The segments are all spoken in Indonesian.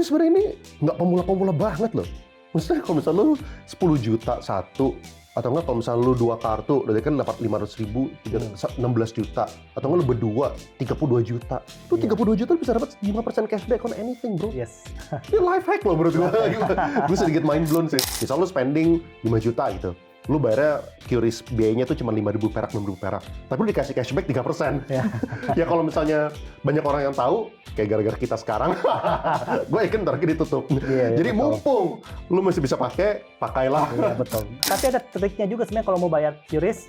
Tapi sebenarnya ini nggak pemula-pemula banget loh. Maksudnya kalau misalnya lu 10 juta satu, atau enggak kalau misalnya lu 2 kartu, berarti kan dapat 500.000, 16 juta. Atau enggak lu berdua, 32 juta. Lu 32 juta lu bisa dapat 5% cashback on anything, bro. Yes. Ini life hack loh menurut gue. Gue sedikit mind blown sih. Misal lu spending 5 juta gitu. Lu bayarnya QRIS biayanya tuh cuma 5.000 perak, 6.000 perak. Tapi lu dikasih cashback 3%. Ya. Ya kalau misalnya banyak orang yang tahu, kayak gara-gara kita sekarang, gue yakin ntar ditutup. Iya, Jadi betul. mumpung lu masih bisa pakailah. Iya, betul. Tapi ada triknya juga sebenarnya kalau mau bayar QRIS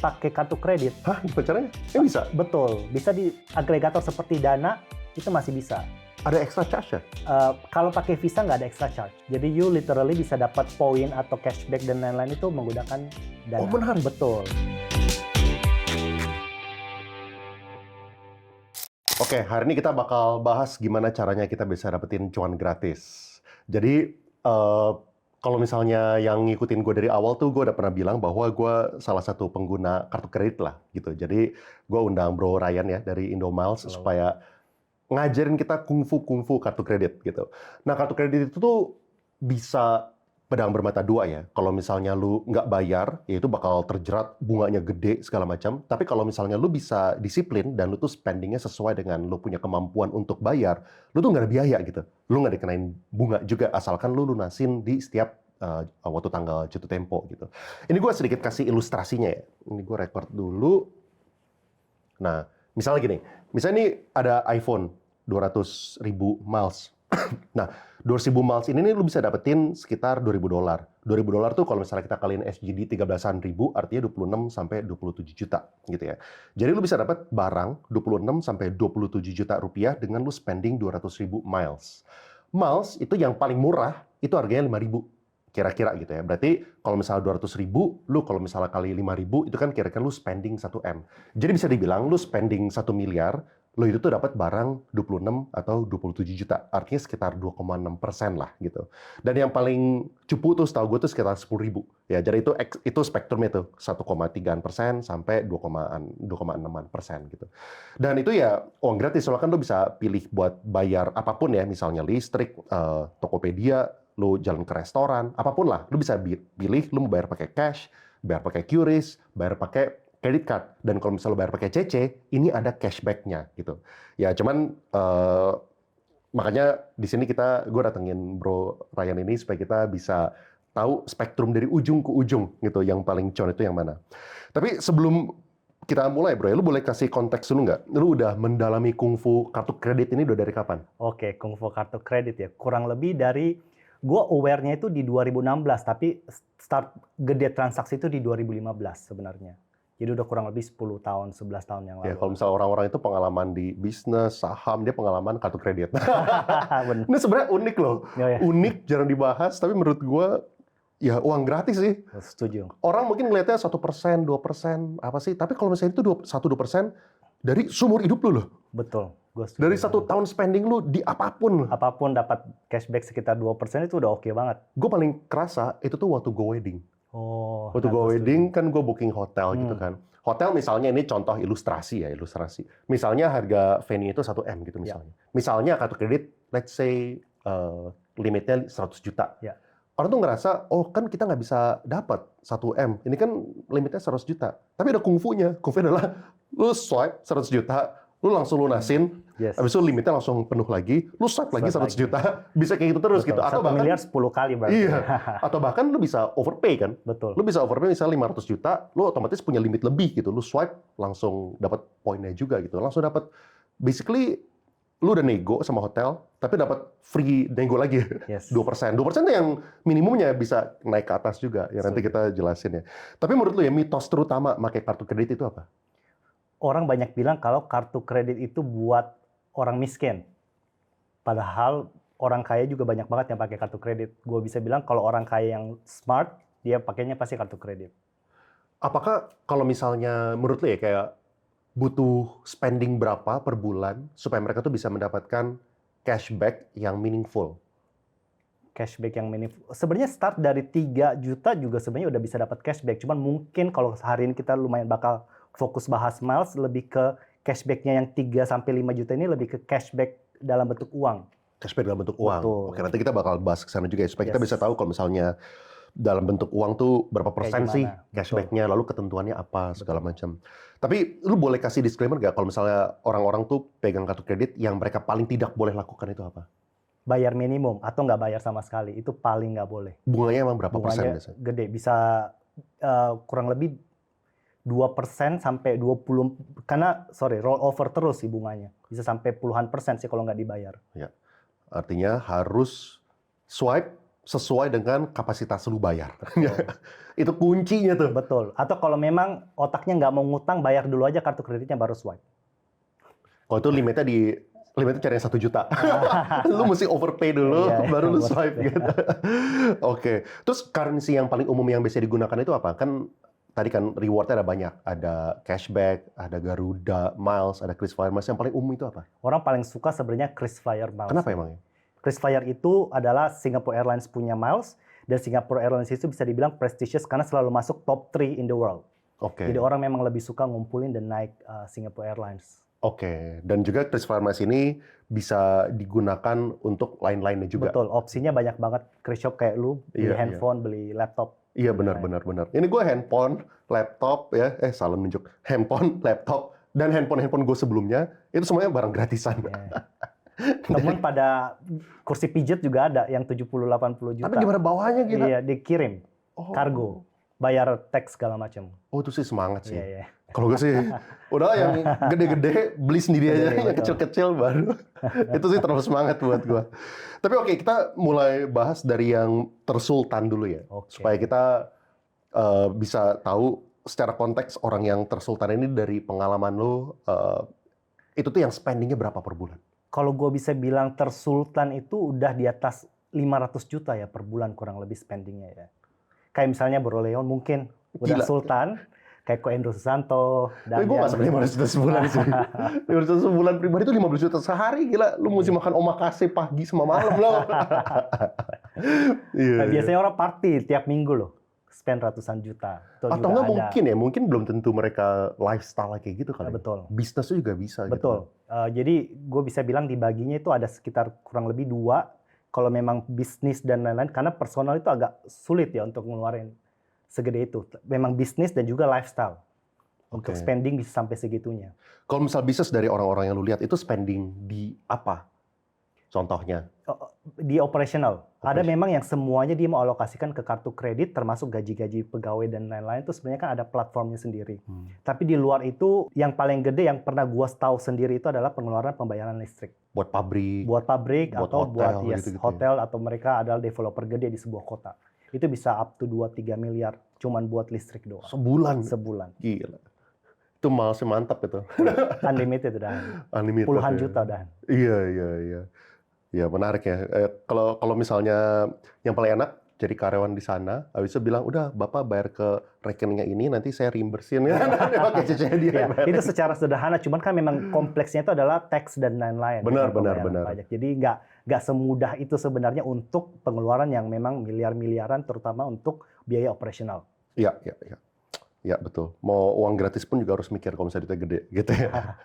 pakai kartu kredit. Hah, gimana caranya? Bisa? Betul. Bisa di agregator seperti Dana, itu masih bisa. Ada extra charge ya? Kalau pakai Visa nggak ada extra charge. Jadi you literally bisa dapat poin atau cashback dan lain-lain itu menggunakan Dana. Oh, benar? Betul. Oke, hari ini kita bakal bahas gimana caranya kita bisa dapetin cuan gratis. Jadi, kalau misalnya yang ngikutin gue dari awal tuh, gue udah pernah bilang bahwa gue salah satu pengguna kartu kredit lah, gitu. Jadi, gue undang Bro Ryan ya, dari Indomiles, supaya ngajarin kita kungfu kartu kredit, gitu. Nah, kartu kredit itu tuh bisa pedang bermata dua ya. Kalau misalnya lu nggak bayar, ya itu bakal terjerat, bunganya gede, segala macam. Tapi kalau misalnya lu bisa disiplin, dan lu tuh spendingnya sesuai dengan lu punya kemampuan untuk bayar, lu tuh nggak ada biaya gitu. Lu nggak dikenain bunga juga, asalkan lu lunasin di setiap waktu tanggal jatuh tempo gitu. Ini gue sedikit kasih ilustrasinya ya. Ini gue record dulu. Nah, misalnya gini. Misalnya ini ada iPhone 200.000 miles. Nah, 200.000 miles ini nih lu bisa dapetin sekitar $2.000. $2.000 tuh kalau misalnya kita kaliin SGD 13-an ribu, artinya 26 sampai 27 juta gitu ya. Jadi lu bisa dapat barang 26 sampai 27 juta rupiah dengan lu spending 200.000 miles. Miles itu yang paling murah, itu harganya 5.000 kira-kira gitu ya. Berarti kalau misalnya 200.000, lu kalau misalnya kali 5.000, itu kan kira-kira lu spending 1 M. Jadi bisa dibilang lu spending 1 miliar, lo itu tuh dapat barang 26 atau 27 juta. Artinya sekitar 2,6% lah gitu. Dan yang paling cupu tuh setahu gue tuh sekitar 10.000. Ya, jadi itu spektrumnya tuh 1,3% sampai 2,6% gitu. Dan itu ya uang gratis, soalnya kan lo bisa pilih buat bayar apapun ya, misalnya listrik, Tokopedia, lo jalan ke restoran, apapun lah. Lo bisa pilih, lo mau bayar pakai cash, bayar pakai QRIS, bayar pakai credit card. Dan kalau misalnya bayar pakai CC, ini ada cashback-nya gitu. Ya cuman makanya di sini gue datengin Bro Ryan ini supaya kita bisa tahu spektrum dari ujung ke ujung gitu, yang paling cuan itu yang mana. Tapi sebelum kita mulai Bro, lu boleh kasih konteks dulu nggak? Lu udah mendalami kungfu kartu kredit ini udah dari kapan? Oke, kungfu kartu kredit ya. Kurang lebih dari, gue aware-nya itu di 2016, tapi start gede transaksi itu di 2015 sebenarnya. Jadi udah kurang lebih 10 tahun, 11 tahun yang lalu. Ya, kalau misalnya orang-orang itu pengalaman di bisnis, saham, dia pengalaman kartu kredit. Bener. Ini sebenarnya unik loh. Ya. Unik, jarang dibahas, tapi menurut gue, ya uang gratis sih. Setuju. Orang mungkin ngelihatnya 1%, 2%, apa sih? Tapi kalau misalnya itu 1-2% dari seumur hidup lu loh. Betul. Gue setuju. Dari 1 tahun spending lu di apapun. Apapun dapat cashback sekitar 2% itu udah oke banget. Gue paling kerasa itu tuh waktu go wedding. Oh. Waktu go wedding kan gue booking hotel gitu kan. Hotel misalnya, ini contoh ilustrasi ya, ilustrasi. Misalnya harga venue itu 1 M gitu misalnya. Misalnya kartu kredit, let's say limitnya 100 juta. Ya. Orang tuh ngerasa, oh kan kita nggak bisa dapat 1 M. Ini kan limitnya 100 juta. Tapi ada kungfunya. Kungfunya adalah, lu swipe 100 juta, lu langsung lunasin, Yes. habis itu limitnya langsung penuh lagi, lu swipe lagi 100 juta, bisa kayak gitu terus. Betul. Gitu. Atau 1 bahkan, miliar 10 kali berarti. iya, atau bahkan lu bisa overpay kan. Betul. Lu bisa overpay misalnya 500 juta, lu otomatis punya limit lebih gitu. Lu swipe, langsung dapat poinnya juga gitu. Langsung dapat, basically, lu udah nego sama hotel, tapi dapat free nego lagi. Yes. 2%. 2% itu yang minimumnya bisa naik ke atas juga. Ya nanti kita jelasin ya. Tapi menurut lu ya, mitos terutama pakai kartu kredit itu apa? Orang banyak bilang kalau kartu kredit itu buat orang miskin. Padahal orang kaya juga banyak banget yang pakai kartu kredit. Gue bisa bilang kalau orang kaya yang smart, dia pakainya pasti kartu kredit. Apakah kalau misalnya menurut lu ya kayak butuh spending berapa per bulan supaya mereka tuh bisa mendapatkan cashback yang meaningful? Cashback yang meaningful. Sebenarnya start dari 3 juta juga sebenarnya udah bisa dapat cashback. Cuman mungkin kalau hari ini kita lumayan bakal fokus bahas miles, lebih ke cashback-nya yang 3-5 juta ini lebih ke cashback dalam bentuk uang. Cashback dalam bentuk uang. Betul. Oke, nanti kita bakal bahas ke sana juga ya, supaya kita Yes. bisa tahu kalau misalnya dalam bentuk uang tuh berapa persen sih gimana. cashback-nya, lalu ketentuannya apa, segala macam. Tapi lu boleh kasih disclaimer nggak kalau misalnya orang-orang tuh pegang kartu kredit yang mereka paling tidak boleh lakukan itu apa? Bayar minimum atau nggak bayar sama sekali, itu paling nggak boleh. Bunganya emang berapa persen Bunganya biasanya? gede, bisa kurang lebih 2% sampai 20, karena roll over terus sih bunganya. Bisa sampai puluhan persen sih kalau nggak dibayar. Artinya harus swipe sesuai dengan kapasitas lu bayar. Itu kuncinya tuh. Betul. Atau kalau memang otaknya nggak mau ngutang, bayar dulu aja kartu kreditnya baru swipe. Kalau itu limitnya cari yang 1 juta. Lu mesti overpay dulu, Iya, baru lu overpay. swipe gitu. Oke. Terus currency yang paling umum yang biasa digunakan itu apa? Kan tadi kan rewardnya ada banyak. Ada cashback, ada Garuda, Miles, ada Krisflyer Miles. Yang paling umum itu apa? Orang paling suka sebenarnya Krisflyer Miles. Kenapa emangnya? Krisflyer itu adalah Singapore Airlines punya Miles, dan Singapore Airlines itu bisa dibilang prestigious karena selalu masuk top 3 in the world. Oke. Jadi orang memang lebih suka ngumpulin dan naik Singapore Airlines. Oke. Dan juga Krisflyer Miles ini bisa digunakan untuk lain-lainnya juga. Betul, opsinya banyak banget. Krishop kayak lu, beli Iya, handphone, beli laptop. Iya benar. Ini gue handphone, laptop ya, salah nunjuk. Handphone, laptop, dan handphone gue sebelumnya itu semuanya barang gratisan. Ya. Temen pada kursi pijet juga ada yang 70-80 juta. Tapi gimana bawahnya gitu? Iya, dikirim Oh. kargo, bayar teks segala macam. Oh itu sih semangat sih. Iya. Kalau gue sih, udah yang gede-gede beli sendiri aja, Gede, yang betul. kecil-kecil baru. Itu sih terlalu semangat buat gue. Tapi oke, kita mulai bahas dari yang tersultan dulu ya, Oke. supaya kita bisa tahu secara konteks orang yang tersultan ini dari pengalaman lo, itu tuh yang spendingnya berapa per bulan? Kalau gue bisa bilang tersultan itu udah di atas 500 juta ya per bulan kurang lebih spendingnya ya. Kayak misalnya Bro Leon mungkin udah Gila. sultan, kayak Ko Endro Susanto. Tapi gue nggak sampai 500 juta sebulan sih. 500 juta sebulan pribadi itu 15 juta sehari, gila. Lu mesti makan omakase pagi sama malam loh. Iya. Nah, biasanya orang party tiap minggu loh, spend ratusan juta. Itu Atau juga nggak ada. mungkin belum tentu mereka lifestyle kayak gitu kali. Betul. Bisnisnya juga bisa. Betul. Jadi gue bisa bilang dibaginya itu ada sekitar kurang lebih 2. Kalau memang bisnis dan lain-lain, karena personal itu agak sulit ya untuk ngeluarin segede itu. Memang bisnis dan juga lifestyle. Untuk Oke. spending bisa sampai segitunya. Kalau misal bisnis dari orang-orang yang lu lihat itu spending di apa? Contohnya. Di operational. Ada Operation. memang yang semuanya dia mau alokasikan ke kartu kredit, termasuk gaji-gaji pegawai dan lain-lain, itu sebenarnya kan ada platformnya sendiri. Tapi di luar itu, yang paling gede yang pernah gua tahu sendiri itu adalah pengeluaran pembayaran listrik. Buat pabrik. Buat pabrik Buat atau hotel, buat gitu-gitu ya. hotel, atau mereka adalah developer gede di sebuah kota. Itu bisa up to 2-3 miliar cuman buat listrik doang. Sebulan. Sebulan. Gila. Itu malesnya mantap itu. Unlimited udah. Unlimited. Puluhan ya. juta udah. Iya. Ya menarik ya. Kalau misalnya yang paling enak jadi karyawan di sana, habis itu bilang udah bapak bayar ke rekeningnya ini, nanti saya reimbursin ya. Pakai cicilan dia. Ya, itu secara sederhana, cuman kan memang kompleksnya itu adalah tax dan lain-lain. Benar. Pembayaran pajak. Jadi nggak semudah itu sebenarnya untuk pengeluaran yang memang miliar-miliaran, terutama untuk biaya operasional. Iya. Ya betul. Mau uang gratis pun juga harus mikir kalau misalnya duitnya gede, gitu ya.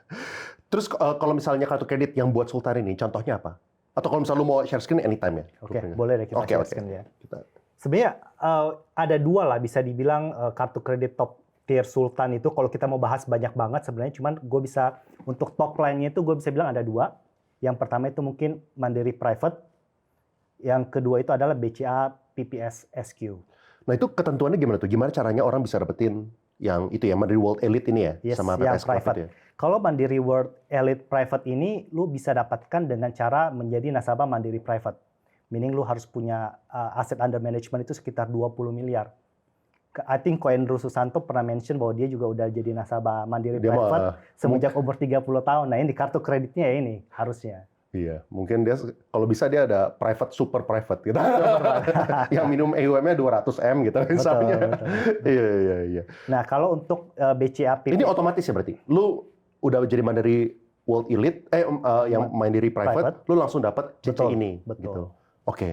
Terus kalau misalnya kartu kredit yang buat Sultan ini, contohnya apa? Atau kalau misalnya lu mau share screen anytime ya? Oke, boleh deh kita Oke. jelaskan ya. Kita- Sebenarnya ada 2 lah bisa dibilang kartu kredit top tier Sultan itu. Kalau kita mau bahas banyak banget sebenarnya, cuman gue bisa untuk top line-nya itu gue bisa bilang ada 2. Yang pertama itu mungkin Mandiri Private, yang kedua itu adalah BCA PPS SQ. Nah itu ketentuannya gimana tuh? Gimana caranya orang bisa dapetin yang itu ya, Mandiri World Elite ini ya? Yes, sama yang PPS Private private. ya? Kalau Mandiri World Elite Private ini, lu bisa dapatkan dengan cara menjadi nasabah Mandiri Private. Meaning lu harus punya aset under management itu sekitar 20 miliar. I think Ko Endro Susanto pernah mention bahwa dia juga udah jadi nasabah Mandiri Dia Private mah, semenjak umur 30 tahun. Nah ini di kartu kreditnya ya ini harusnya. iya, mungkin dia kalau bisa dia ada private, super private gitu. Yang minimum AUM-nya 200M gitu misalnya. Betul. Iya. Nah kalau untuk BCA Ini otomatis ya berarti? Lu udah jadi Mandiri World Elite, yang Mandiri Private, lu langsung dapat CC Betul, ini. betul. Gitu. Oke.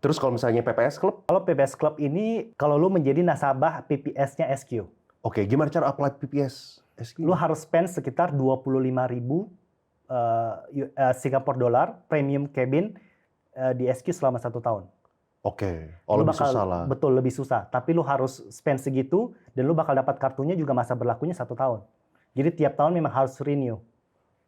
Terus kalau misalnya PPS Club, Kalau PPS Club ini, kalau lu menjadi nasabah PPS-nya SQ, oke, gimana cara apply PPS? SQ? lu harus spend sekitar 25.000 Singapore dollar premium cabin di SQ selama 1 tahun. Oke. Oh, Lu lebih bakal susah lah. betul lebih susah, tapi lu harus spend segitu dan lu bakal dapat kartunya juga masa berlakunya 1 tahun. Jadi tiap tahun memang harus renew.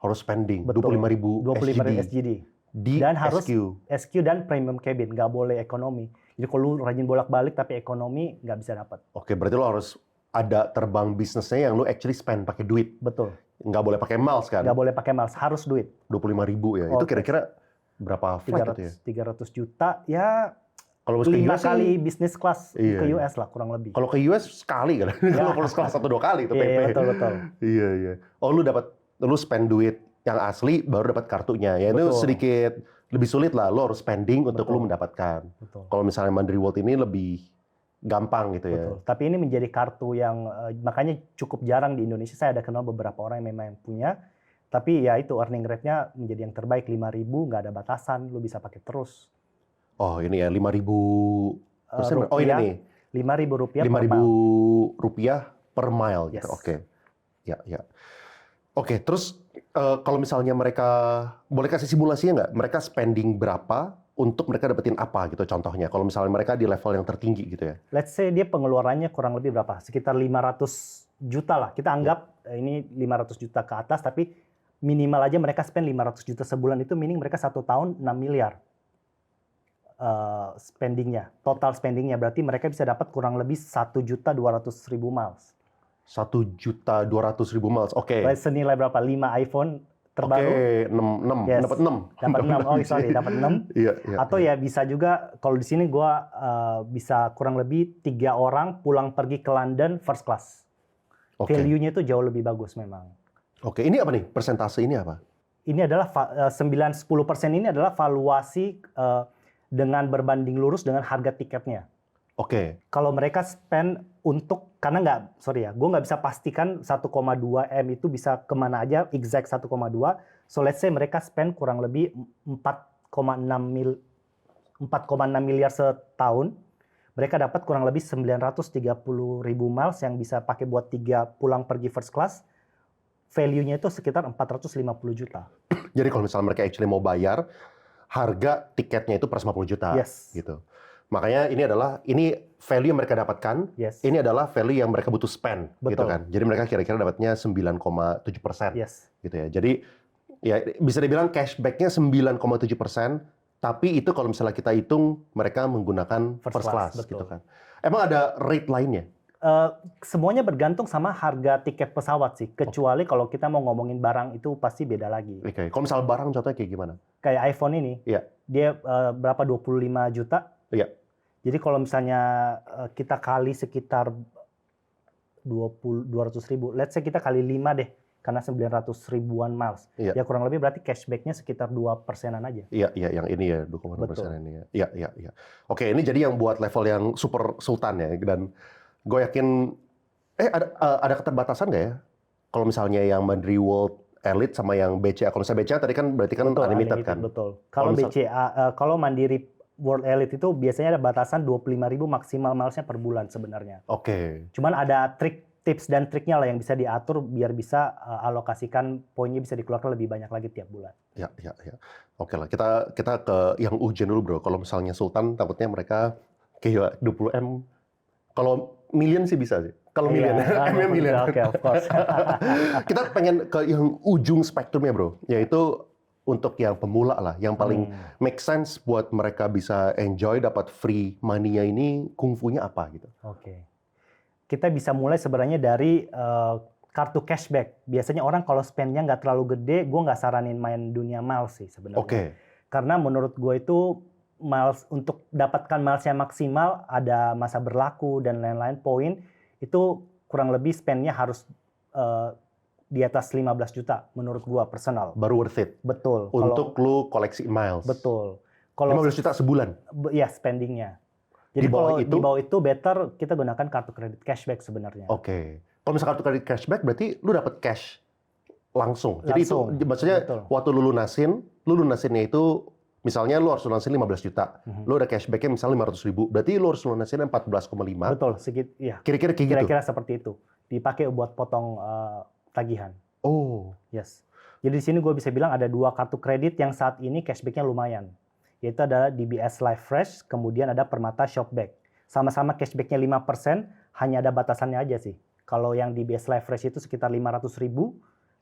Harus spending Betul. 25.000 25.000 SGD SGD. di Dan harus SQ. SQ dan premium cabin, nggak boleh ekonomi. Jadi kalau lu rajin bolak-balik tapi ekonomi nggak bisa dapat. Oke, berarti lo harus ada terbang bisnisnya yang lo actually spend pakai duit. Betul. Nggak boleh pakai miles kan? Nggak boleh pakai miles, harus duit. 25.000 ya. Itu Oke. kira-kira berapa flight itu ya? 300 juta ya Kalau ke 5 US sih, kali bisnis kelas Iya, ke iya. US lah kurang lebih. kalau ke US sekali kan? Ya. Kalau kelas 1-2 kali itu Iya, PP. iya, betul. Iya, iya. Oh, lu spend duit yang asli baru dapat kartunya. Ya itu Betul. sedikit lebih sulit lah. Lo harus spending untuk Betul. lu mendapatkan. Betul. Kalau misalnya Mandiri World ini lebih gampang gitu ya. Betul. Tapi ini menjadi kartu yang makanya cukup jarang di Indonesia. Saya ada kenal beberapa orang yang memang punya. Tapi ya itu earning rate-nya menjadi yang terbaik 5.000, nggak ada batasan, lu bisa pakai terus. Oh, ini ya 5.000 persen. Oh, ini Rupiah, nih. 5.000 rupiah per 5.000 mile. rupiah per mile gitu. Yes. Oke. Ya, ya. Oke, terus kalau misalnya mereka boleh kasih simulasinya nggak? Mereka spending berapa untuk mereka dapetin apa gitu contohnya? Kalau misalnya mereka di level yang tertinggi gitu ya. Let's say dia pengeluarannya kurang lebih berapa? Sekitar 500 juta lah. Kita anggap ini 500 juta ke atas, tapi minimal aja mereka spend 500 juta sebulan itu meaning mereka 1 tahun 6 miliar spendingnya. Total spendingnya berarti mereka bisa dapat kurang lebih 1.200.000 miles. 1.200.000 miles. Oke. Senilai berapa? 5 iPhone terbaru. Oke, 6. Yes. Dapat 6. Dapat 6. Oh, sorry, dapat 6. Iya, iya. Atau ya bisa juga kalau di sini gua bisa kurang lebih 3 orang pulang pergi ke London first class. Oke. Value-nya itu jauh lebih bagus memang. Oke, ini apa nih? Persentase ini apa? Ini adalah 9-10% ini adalah valuasi dengan berbanding lurus dengan harga tiketnya. Oke. Kalau mereka spend untuk, karena gue nggak bisa pastikan 1,2 M itu bisa kemana aja, exact 1,2. So let's say mereka spend kurang lebih 4,6 miliar setahun. Mereka dapat kurang lebih 930.000 miles yang bisa pakai buat 3 pulang pergi first class. Value-nya itu sekitar 450 juta. Jadi kalau misalnya mereka actually mau bayar, harga tiketnya itu per 50 juta. Yes. Gitu. Makanya ini value yang mereka dapatkan, Yes. ini adalah value yang mereka butuh spend. Gitu Betul. kan. Jadi mereka kira-kira dapatnya 9,7%. Yes. Gitu ya. Jadi ya bisa dibilang cashback-nya 9,7%, tapi itu kalau misalnya kita hitung mereka menggunakan first class betul. gitu kan. Emang ada rate lainnya? Semuanya bergantung sama harga tiket pesawat sih. Kecuali kalau kita mau ngomongin barang itu pasti beda lagi. Oke. Kalau misalnya barang contohnya kayak gimana? Kayak iPhone ini, Iya. dia berapa 25 juta? Iya. Jadi kalau misalnya kita kali sekitar 200.000, let's say kita kali 5 deh, karena 900 ribuan miles. Iya. Ya kurang lebih berarti cashback-nya sekitar 2%-an aja. Iya, yang ini ya 2,6% Betul. ini ya. Iya. Oke, ini jadi yang buat level yang super sultan ya, dan gue yakin ada keterbatasan nggak ya? Kalau misalnya yang Mandiri World Elite sama yang BCA. Kalau misalnya BCA tadi kan berarti kan Betul, unlimited kan? Betul. Kalau misal- BCA, kalau Mandiri World Elite itu biasanya ada batasan 25.000 maksimal milesnya per bulan sebenarnya. Oke. Cuman ada tips dan triknya lah yang bisa diatur biar bisa alokasikan poinnya bisa dikeluarkan lebih banyak lagi tiap bulan. Ya. Oke lah, kita ke yang ujian dulu bro. Kalau misalnya Sultan, takutnya mereka kayak 20M. Kalau million sih bisa sih. Kalau million, M-nya million. Oke, of course. Kita pengen ke yang ujung spektrumnya bro, yaitu untuk yang pemula lah, yang paling make sense buat mereka bisa enjoy, dapat free money-nya ini, kungfunya apa gitu. Oke. Kita bisa mulai sebenarnya dari kartu cashback. Biasanya orang kalau spend-nya nggak terlalu gede, gue nggak saranin main dunia miles sih sebenarnya. Oke. Karena menurut gue itu miles, untuk dapatkan miles yang maksimal, ada masa berlaku dan lain-lain poin, itu kurang lebih spend-nya harus di atas 15 juta menurut gue personal. Baru worth it. Betul. Untuk lu koleksi miles. Betul. Kalau 15 juta sebulan. Ya spendingnya. Jadi Di bawah kalau itu? di bawah itu better kita gunakan kartu kredit cashback sebenarnya. Oke. Kalau misalkan kartu kredit cashback berarti lu dapat cash langsung. Jadi itu Langsung, maksudnya betul. waktu lu lunasinnya itu misalnya lu harus lunasin 15 juta. Lu ada cashback-nya misalnya 500.000. Berarti lu harus lunasin 14,5. Betul, ya. Kira-kira kayak gitu. Kira-kira seperti itu. Dipakai buat potong tagihan. Oh. Yes. Jadi di sini gue bisa bilang ada 2 kartu kredit yang saat ini cashback-nya lumayan. Yaitu adalah DBS Live Fresh, kemudian ada Permata Shopback. Sama-sama cashback-nya 5%, hanya ada batasannya aja sih. Kalau yang DBS Live Fresh itu sekitar 500.000,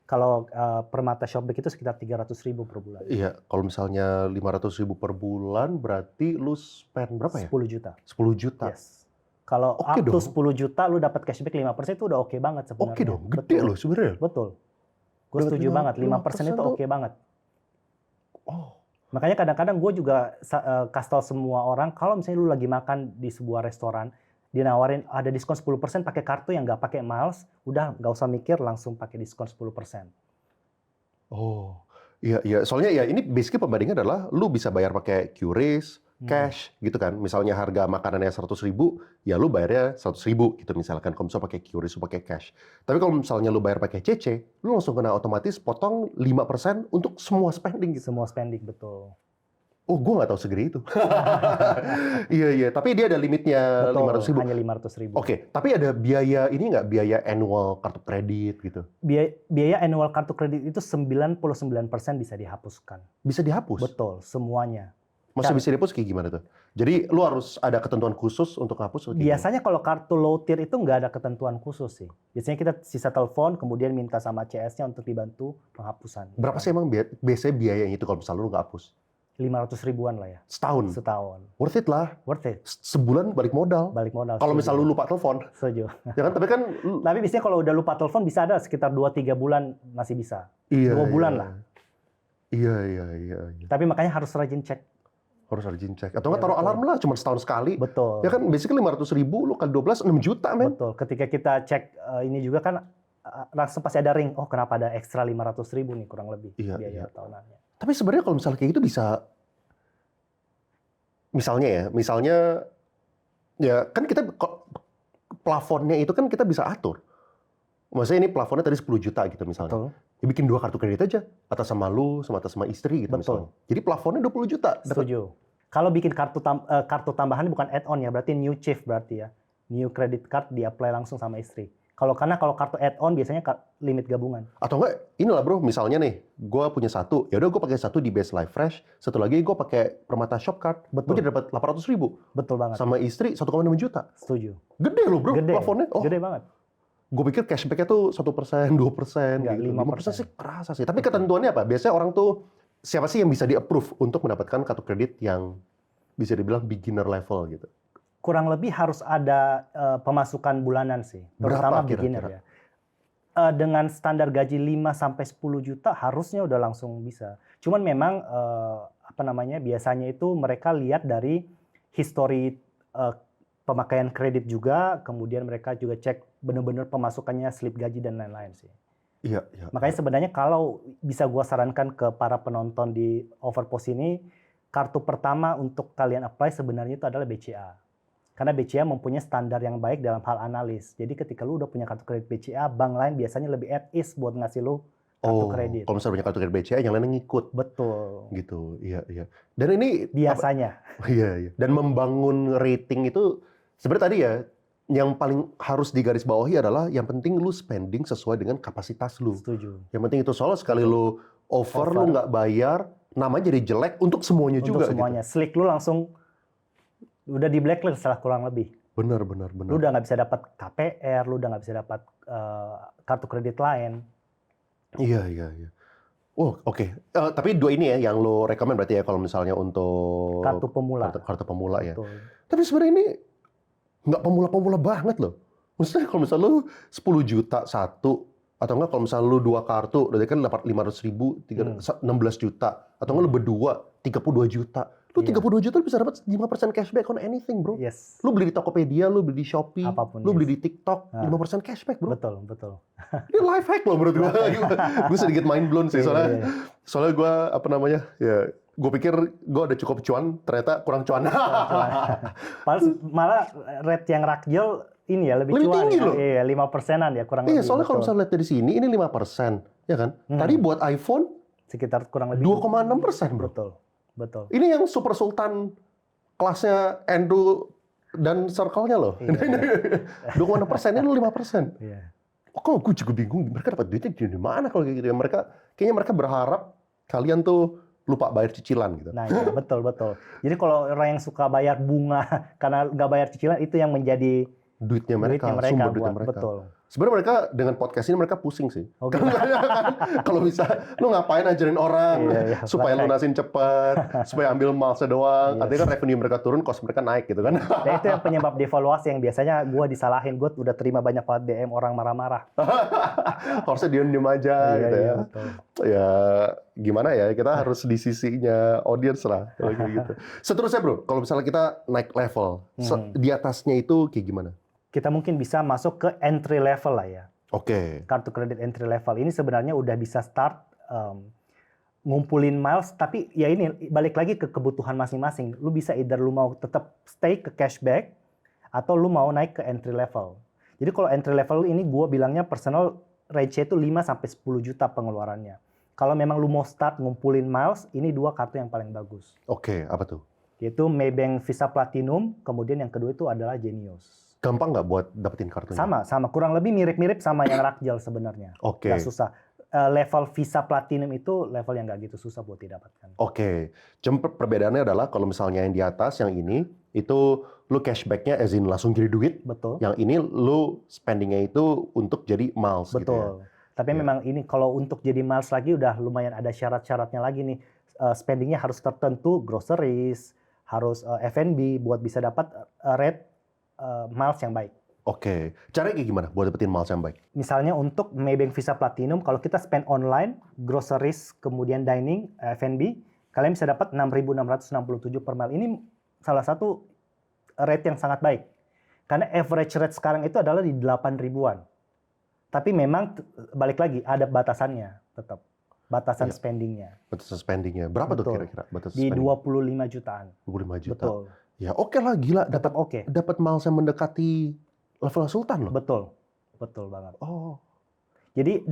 kalau Permata Shopback itu sekitar 300.000 per bulan. Iya, kalau misalnya 500.000 per bulan berarti lu spend berapa ya? 10 juta. 10 juta. Yes. Kalau Oke up to dong. 10 juta lu dapat cashback 5% itu udah oke banget sebenarnya. Oke dong, gede Betul. loh sebenarnya. Betul. Gue Dapat setuju banget, 5% itu 5% tuh. oke banget. Oh, Makanya kadang-kadang gue juga kasih tau semua orang, kalau misalnya lu lagi makan di sebuah restoran, dia nawarin ada diskon 10% pakai kartu yang nggak pakai miles, udah nggak usah mikir, langsung pakai diskon 10%. oh, iya iya. Soalnya ya ini basically pembandingnya adalah lu bisa bayar pakai QRIS, cash gitu kan. Misalnya harga makanannya 100.000, ya lu bayarnya 100.000 gitu misalkan. Kalau misalnya pakai QRIS, lu pakai cash. Tapi kalau misalnya lu bayar pakai CC, lu langsung kena otomatis potong 5% untuk semua spending gitu. Semua spending, betul. Oh, gue nggak tahu segede itu. Iya iya. Tapi dia ada limitnya Betul, 500.000. hanya 500.000. Oke, tapi ada biaya ini nggak, biaya annual kartu kredit gitu? Biaya annual kartu kredit itu 99% bisa dihapuskan. Bisa dihapus? Betul, semuanya. Maksudnya bisa dihapus kayak gimana tuh? Jadi lu harus ada ketentuan khusus untuk hapus? Atau kayak gimana? Biasanya kalau kartu low tier itu nggak ada ketentuan khusus sih. Biasanya kita sisa telepon, kemudian minta sama CS-nya untuk dibantu penghapusan. Berapa sih emang biasanya biayanya itu kalau misalnya lu nggak hapus? 500 ribuan lah ya, Setahun? setahun. Worth it lah. Worth it, Sebulan balik modal. balik modal. Kalau setuju. misalnya lu lupa telepon. Setuju. Ya kan, tapi kan... Tapi biasanya kalau udah lupa telepon bisa ada sekitar 2-3 bulan masih bisa. Iya, 2 bulan iya. lah. Iya. Tapi makanya harus rajin cek. Harus rajin cek. Atau nggak Ya, taruh betul. alarm lah, cuma setahun sekali. Betul. Ya kan, basically 500.000, lu kali 12, 6 juta, men. Betul. Ketika kita cek ini juga kan langsung pasti ada ring. Oh, kenapa ada ekstra 500 ribu nih kurang lebih Iya, biaya iya. tahunannya. Tapi sebenarnya kalau misalnya kayak gitu bisa... Misalnya ya kan kita plafonnya itu kan kita bisa atur. Maksudnya ini plafonnya tadi 10 juta gitu misalnya. Betul. Ya bikin 2 kartu kredit aja, atas sama lu, sama atas sama istri gitu Betul. misalnya. Jadi plafonnya 20 juta. Dapat- Setuju. Kalau bikin kartu tambahan bukan add-on ya, berarti new chief berarti ya. New credit card di-apply langsung sama istri. Karena kalau kartu add-on biasanya limit gabungan. Atau enggak, inilah bro, misalnya nih, gue punya satu, ya udah gue pakai satu di Best Life Fresh, satu lagi gue pakai Permata Shop Card, gue Betul. jadi dapat 800.000. Betul banget. Sama istri 1,6 juta. Setuju. Gede loh bro, Gede. plafonnya. Oh, Gede banget. gue pikir cashback-nya tuh 1%, 2%, Enggak, gitu. 5% 5% sih kerasa sih. Tapi ketentuannya apa? Biasanya orang tuh, siapa sih yang bisa di-approve untuk mendapatkan kartu kredit yang bisa dibilang beginner level gitu? Kurang lebih harus ada pemasukan bulanan sih, Berapa terutama kira-kira? beginner ya. Dengan standar gaji 5-10 juta harusnya udah langsung bisa. Cuman memang biasanya itu mereka lihat dari histori pemakaian kredit juga, kemudian mereka juga cek benar-benar pemasukannya, slip gaji dan lain-lain sih. Iya, iya. Makanya sebenarnya kalau bisa gua sarankan ke para penonton di Overpost ini, kartu pertama untuk kalian apply sebenarnya itu adalah BCA. Karena BCA mempunyai standar yang baik dalam hal analis. Jadi ketika lu udah punya kartu kredit BCA, bank lain biasanya lebih at ease buat ngasih lu kartu kredit. Kalau misalnya punya kartu kredit BCA, yang lainnya ngikut. Betul. Gitu, iya, iya. Dan ini... Biasanya. Iya. Dan membangun rating itu, sebenarnya tadi ya, yang paling harus digarisbawahi adalah yang penting lu spending sesuai dengan kapasitas lu. Setuju. Yang penting itu, soalnya sekali lu over, lu Over. nggak bayar, namanya jadi jelek untuk semuanya Untuk juga. semuanya. Slick lu langsung udah di blacklist lah kurang lebih. Benar. Lu udah nggak bisa dapat KPR, lu udah nggak bisa dapat kartu kredit lain. Iya. Oh, oke. Tapi dua ini ya yang lo rekomend berarti ya kalau misalnya untuk Kartu pemula. kartu pemula ya. Betul. Tapi sebenarnya ini nggak pemula-pemula banget loh. Maksudnya kalau misalnya lu 10 juta satu, atau enggak kalau misalnya lu 2 kartu, berarti kan dapat 500.000, 16 juta. Atau enggak lu berdua, 32 juta. Lu Iya. 32 juta lu bisa dapat 5% cashback on anything, bro. Yes. Lu beli di Tokopedia, lu beli di Shopee, Apapun, lu yes. beli di TikTok, Ah. 5% cashback, bro. Betul. Ini life hack loh menurut gue. Gue sedikit mind blown sih, soalnya Iya. soalnya gue gue pikir gue ada cukup cuan, ternyata kurang cuan. Malah rate yang rakjel ini ya lebih Lebih cuan tinggi ya. loh. Iya, 5%-an ya kurang Iya, lebih. soalnya kalau betul. misalnya lihat dari sini, ini 5%, ya kan? Tadi buat iPhone, Sekitar kurang lebih 2,6%, bro. Betul. Ini yang Super Sultan kelasnya Andrew dan circle-nya loh. Iya. 2,6%, ini 5%. Iya. kok gue juga bingung mereka dapat duitnya dari mana kalau kayak gitu ya. Kayaknya mereka berharap kalian tuh lupa bayar cicilan gitu. Nah, iya, betul. Jadi kalau orang yang suka bayar bunga karena nggak bayar cicilan itu yang menjadi Duitnya duitnya mereka, mereka sumber duitnya buat mereka. betul. Sebenarnya mereka dengan podcast ini mereka pusing sih. Oh, gitu. Kalau bisa, lu ngapain ajarin orang Iya, supaya praktek. lunasin cepet, supaya ambil malsnya doang. Iya. Artinya kan revenue mereka turun, cost mereka naik gitu kan. Nah, itu yang penyebab devaluasi yang biasanya gue disalahin. Gue udah terima banyak banget DM orang marah-marah. Harusnya diem aja gitu ya. Iya, betul. Ya gimana ya, kita harus di sisinya audience lah kalau kayak gitu. Seterusnya bro, kalau misalnya kita naik level, di atasnya itu kayak gimana? Kita mungkin bisa masuk ke entry level lah ya. Oke. Kartu kredit entry level ini sebenarnya udah bisa start ngumpulin miles, tapi ya ini balik lagi ke kebutuhan masing-masing. Lu bisa either lu mau tetap stay ke cashback atau lu mau naik ke entry level. Jadi kalau entry level ini gue bilangnya personal range-nya itu 5 sampai 10 juta pengeluarannya. Kalau memang lu mau start ngumpulin miles, ini 2 kartu yang paling bagus. Oke, apa tuh? Yaitu Maybank Visa Platinum, kemudian yang kedua itu adalah Genius. Gampang nggak buat dapetin kartunya? Sama. Kurang lebih mirip-mirip sama yang Rakjel sebenarnya. Oke. Nggak susah. Level Visa Platinum itu level yang nggak gitu susah buat didapatkan. Oke. Cuma perbedaannya adalah kalau misalnya yang di atas, yang ini, itu lu cashback-nya as in langsung jadi duit. Betul. Yang ini lu spending-nya itu untuk jadi miles gitu ya. Betul. Tapi memang ini kalau untuk jadi miles lagi udah lumayan ada syarat-syaratnya lagi nih. Spending-nya harus tertentu, groceries, harus F&B buat bisa dapat rate miles yang baik. Oke. Caranya kayak gimana buat dapetin miles yang baik? Misalnya untuk Maybank Visa Platinum, kalau kita spend online, groceries, kemudian dining, F&B, kalian bisa dapat 6.667 per mile. Ini salah satu rate yang sangat baik. Karena average rate sekarang itu adalah di 8 ribuan. Tapi memang balik lagi, ada batasannya tetap. Batasan spendingnya. Batasan spendingnya. Berapa tuh Betul. kira-kira batasan Di spending? 25 jutaan. 25 juta. Betul. Ya oke lah, gila. Tetap oke. Dapat miles yang mendekati level Sultan loh. Betul banget. Oh. Jadi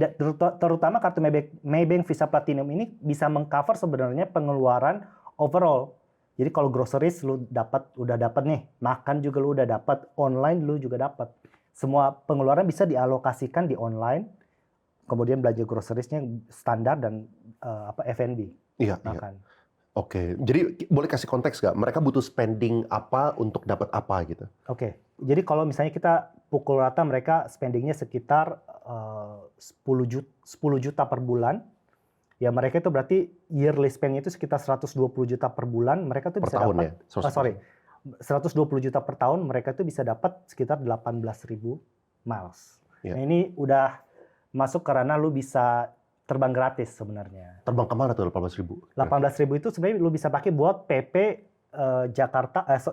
terutama kartu Maybank Visa Platinum ini bisa mengcover sebenarnya pengeluaran overall. Jadi kalau groceries lu udah dapat nih, makan juga lu udah dapat, online lu juga dapat. Semua pengeluaran bisa dialokasikan di online. Kemudian belanja groceries-nya standar dan F&B. Iya. Makan. Oke. Jadi boleh kasih konteks nggak? Mereka butuh spending apa untuk dapat apa gitu? Oke. Jadi kalau misalnya kita pukul rata mereka spendingnya sekitar 10 juta per bulan. Ya mereka itu berarti yearly spend itu sekitar 120 juta per bulan. Mereka tuh Per bisa tahun dapat, ya? 120 juta per tahun. Mereka tuh bisa dapat sekitar 18.000 miles. Ya. Nah ini udah masuk karena lu bisa terbang gratis sebenarnya. Terbang kemana tuh 18.000? 18.000 itu sebenarnya lu bisa pakai buat PP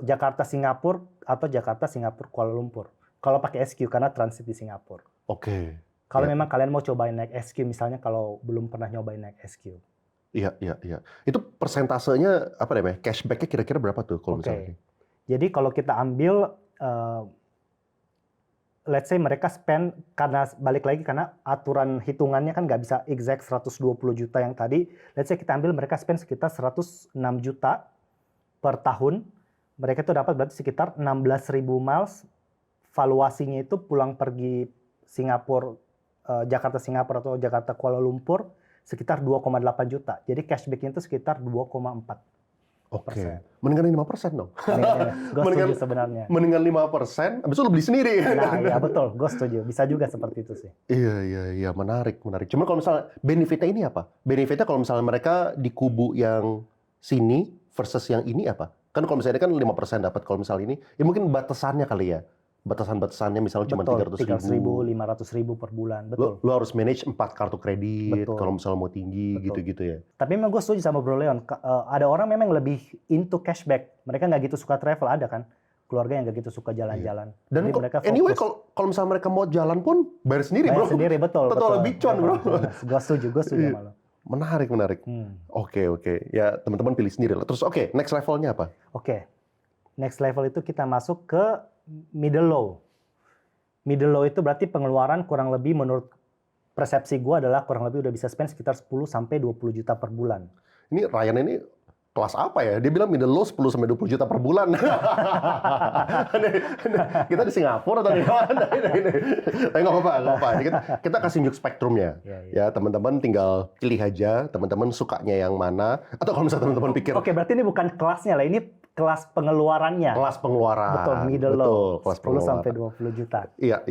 Jakarta Singapura atau Jakarta Singapura Kuala Lumpur. Kalau pakai SQ karena transit di Singapura. Oke. Kalau Ya. memang kalian mau cobain naik SQ misalnya kalau belum pernah nyobain naik SQ. Iya. Itu persentasenya apa namanya? Cashback-nya kira-kira berapa tuh kalau misalnya? Jadi kalau kita ambil let's say mereka spend, karena balik lagi karena aturan hitungannya kan nggak bisa exact 120 juta yang tadi. Let's say kita ambil mereka spend sekitar 106 juta per tahun. Mereka tuh dapat berarti sekitar 16.000 miles. Valuasinya itu pulang pergi Singapura, Jakarta Singapura atau Jakarta Kuala Lumpur sekitar 2,8 juta. Jadi cashback-nya itu sekitar 2,4%. Oke. Mendingan 5% dong. Gue setuju sebenarnya. Mendingan 5%, habis itu lu beli sendiri. Nah, ya betul, gue setuju. Bisa juga seperti itu sih. Iya, menarik. Cuma kalau misalnya benefitnya ini apa? Benefitnya kalau misalnya mereka di kubu yang sini versus yang ini apa? Kan kalau misalnya kan 5% dapat, kalau misalnya ini, ya mungkin batasannya kali ya. Batasan-batasannya misalnya cuma 300.000, 500.000 per bulan, betul. Lu harus manage 4 kartu kredit, Betul. kalau misalnya mau tinggi, Betul. gitu-gitu ya. Tapi memang gue setuju sama Bro Leon. Ada orang memang lebih into cashback. Mereka nggak gitu suka travel, ada kan? Keluarga yang nggak gitu suka jalan-jalan. Dan Jadi mereka anyway, fokus. kalau misalnya mereka mau jalan pun bayar sendiri, Bayar bro. sendiri, betul. Lebih cuan, bro. Gue setuju sama lo. Menarik. Oke. Ya, teman-teman pilih sendiri lah. Terus next levelnya apa? Next level itu kita masuk ke middle low. Middle low itu berarti pengeluaran kurang lebih menurut persepsi gue adalah kurang lebih udah bisa spend sekitar 10 sampai 20 juta per bulan. Ini Ryan ini kelas apa ya? Dia bilang middle low 10-20 juta per bulan. Kita di Singapura atau di mana ini? Tapi nggak apa-apa. Ini kita kasih unjuk spektrumnya. Ya, teman-teman tinggal pilih aja, teman-teman sukanya yang mana. Atau kalau misalnya teman-teman pikir, Oke, berarti ini bukan kelasnya lah, ini kelas pengeluarannya. kelas pengeluaran. Betul, middle low. Kelas 10 sampai 20 juta. Iya.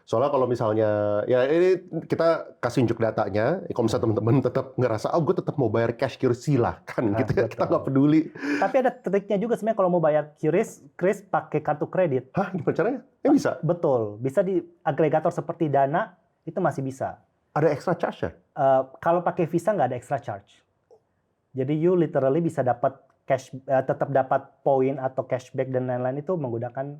Soalnya kalau misalnya, ya ini kita kasih unjuk datanya. Kalau misalnya teman-teman tetap ngerasa, gue tetap mau bayar cash QRIS, silakan gitu ya. Kita nggak peduli. Tapi ada triknya juga sebenarnya kalau mau bayar QRIS pakai kartu kredit. Hah, gimana caranya? Bisa. Betul, bisa di agregator seperti Dana, itu masih bisa. Ada extra charge ya? Kalau pakai Visa nggak ada extra charge. Jadi you literally bisa dapat tetap dapat poin atau cashback dan lain-lain itu menggunakan